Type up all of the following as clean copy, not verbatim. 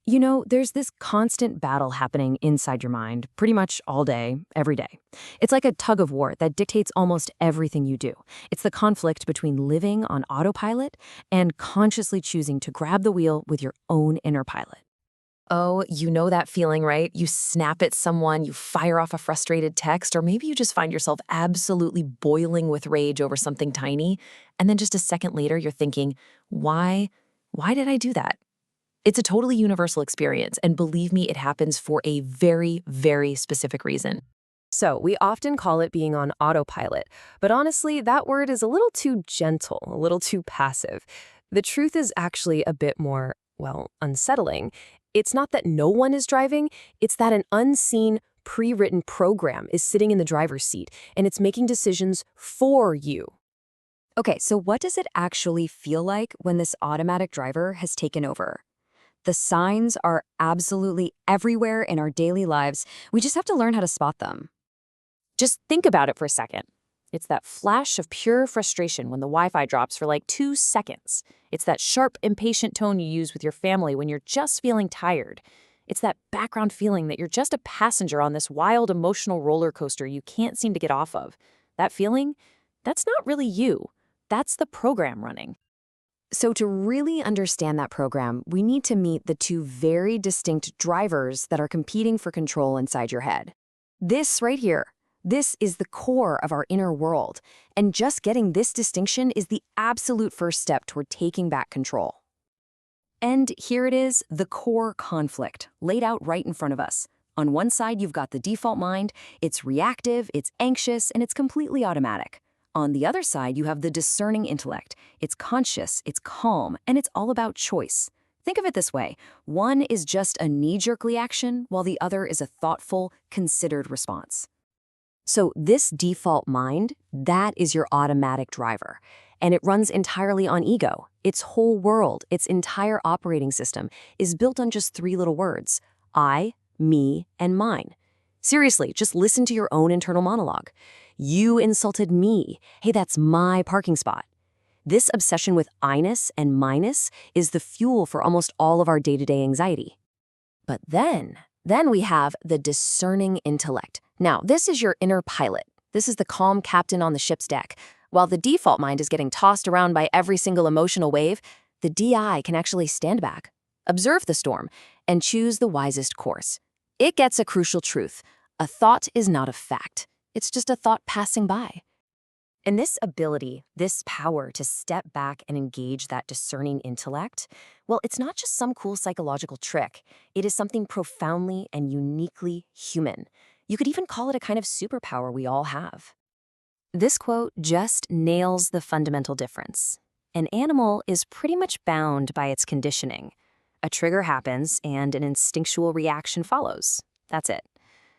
There's this constant battle happening inside your mind pretty much all day, every day. It's like a tug of war that dictates almost everything you do. It's the conflict between living on autopilot and consciously choosing to grab the wheel with your own inner pilot. Oh, you know that feeling, right? You snap at someone, you fire off a frustrated text, or maybe you just find yourself absolutely boiling with rage over something tiny, and then just a second later you're thinking, why? Why did I do that? It's a totally universal experience, and believe me, it happens for a very, very specific reason. So, we often call it being on autopilot, but honestly, that word is a little too gentle, a little too passive. The truth is actually a bit more, well, unsettling. It's not that no one is driving, it's that an unseen, pre-written program is sitting in the driver's seat, and it's making decisions for you. Okay, so what does it actually feel like when this automatic driver has taken over? The signs are absolutely everywhere in our daily lives. We just have to learn how to spot them. Just think about it for a second. It's that flash of pure frustration when the Wi-Fi drops for like 2 seconds. It's that sharp, impatient tone you use with your family when you're just feeling tired. It's that background feeling that you're just a passenger on this wild emotional roller coaster you can't seem to get off of. That feeling, that's not really you. That's the program running. So to really understand that program, we need to meet the two very distinct drivers that are competing for control inside your head. This right here, this is the core of our inner world, and just getting this distinction is the absolute first step toward taking back control. And here it is, the core conflict, laid out right in front of us. On one side, you've got the default mind. It's reactive, it's anxious, and it's completely automatic. On the other side, you have the discerning intellect. It's conscious, it's calm, and it's all about choice. Think of it this way. One is just a knee-jerk reaction, while the other is a thoughtful, considered response. So this default mind, that is your automatic driver. And it runs entirely on ego. Its whole world, its entire operating system, is built on just 3 little words: I, me, and mine. Seriously, just listen to your own internal monologue. You insulted me. Hey, that's my parking spot. This obsession with I-ness and minus is the fuel for almost all of our day-to-day anxiety. But then we have the discerning intellect. Now, this is your inner pilot. This is the calm captain on the ship's deck. While the default mind is getting tossed around by every single emotional wave, the DI can actually stand back, observe the storm, and choose the wisest course. It gets a crucial truth. A thought is not a fact. It's just a thought passing by. And this ability, this power to step back and engage that discerning intellect, well, it's not just some cool psychological trick. It is something profoundly and uniquely human. You could even call it a kind of superpower we all have. This quote just nails the fundamental difference. An animal is pretty much bound by its conditioning. A trigger happens and an instinctual reaction follows. That's it.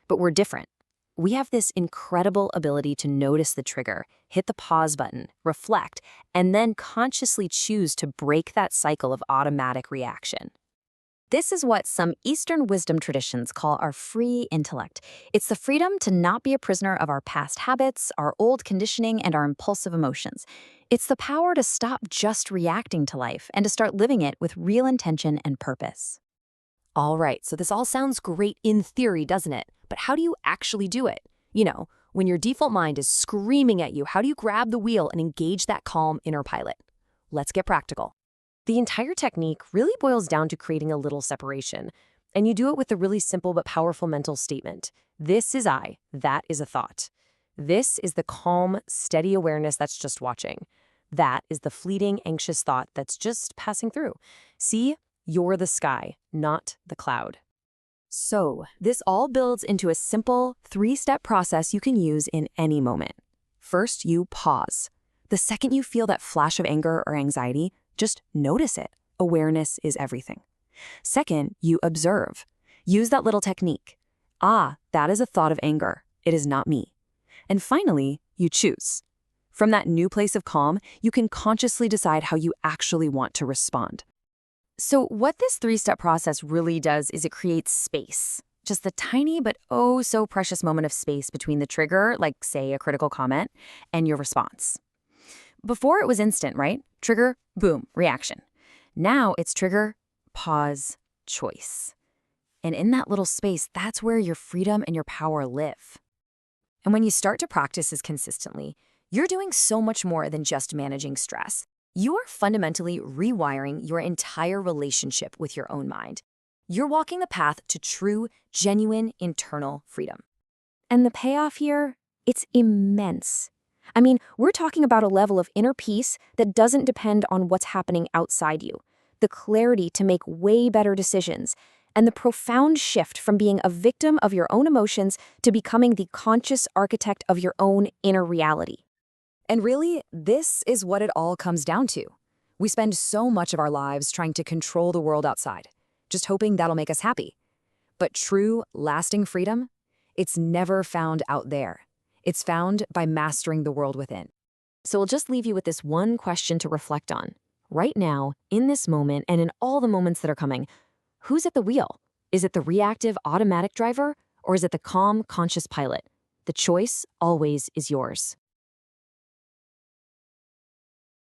But we're different. We have this incredible ability to notice the trigger, hit the pause button, reflect, and then consciously choose to break that cycle of automatic reaction. This is what some Eastern wisdom traditions call our free intellect. It's the freedom to not be a prisoner of our past habits, our old conditioning, and our impulsive emotions. It's the power to stop just reacting to life and to start living it with real intention and purpose. All right, so this all sounds great in theory, doesn't it? But how do you actually do it? When your default mind is screaming at you, how do you grab the wheel and engage that calm inner pilot? Let's get practical. The entire technique really boils down to creating a little separation. And you do it with a really simple but powerful mental statement. This is I, that is a thought. This is the calm, steady awareness that's just watching. That is the fleeting, anxious thought that's just passing through. See, you're the sky, not the cloud. So, this all builds into a simple 3-step process you can use in any moment. First, you pause. The second you feel that flash of anger or anxiety, just notice it. Awareness is everything. Second, you observe. Use that little technique. Ah, that is a thought of anger. It is not me. And finally, you choose. From that new place of calm, you can consciously decide how you actually want to respond. So what this 3-step process really does is it creates space. Just the tiny but oh so precious moment of space between the trigger, like say a critical comment, and your response. Before it was instant, right? Trigger, boom, reaction. Now it's trigger, pause, choice. And in that little space, that's where your freedom and your power live. And when you start to practice this consistently, you're doing so much more than just managing stress. You are fundamentally rewiring your entire relationship with your own mind. You're walking the path to true, genuine internal freedom. And the payoff here, it's immense. I mean, we're talking about a level of inner peace that doesn't depend on what's happening outside you, the clarity to make way better decisions, and the profound shift from being a victim of your own emotions to becoming the conscious architect of your own inner reality. And really, this is what it all comes down to. We spend so much of our lives trying to control the world outside, just hoping that'll make us happy. But true, lasting freedom, it's never found out there. It's found by mastering the world within. So we'll just leave you with this one question to reflect on. Right now, in this moment, and in all the moments that are coming, who's at the wheel? Is it the reactive automatic driver, or is it the calm, conscious pilot? The choice always is yours.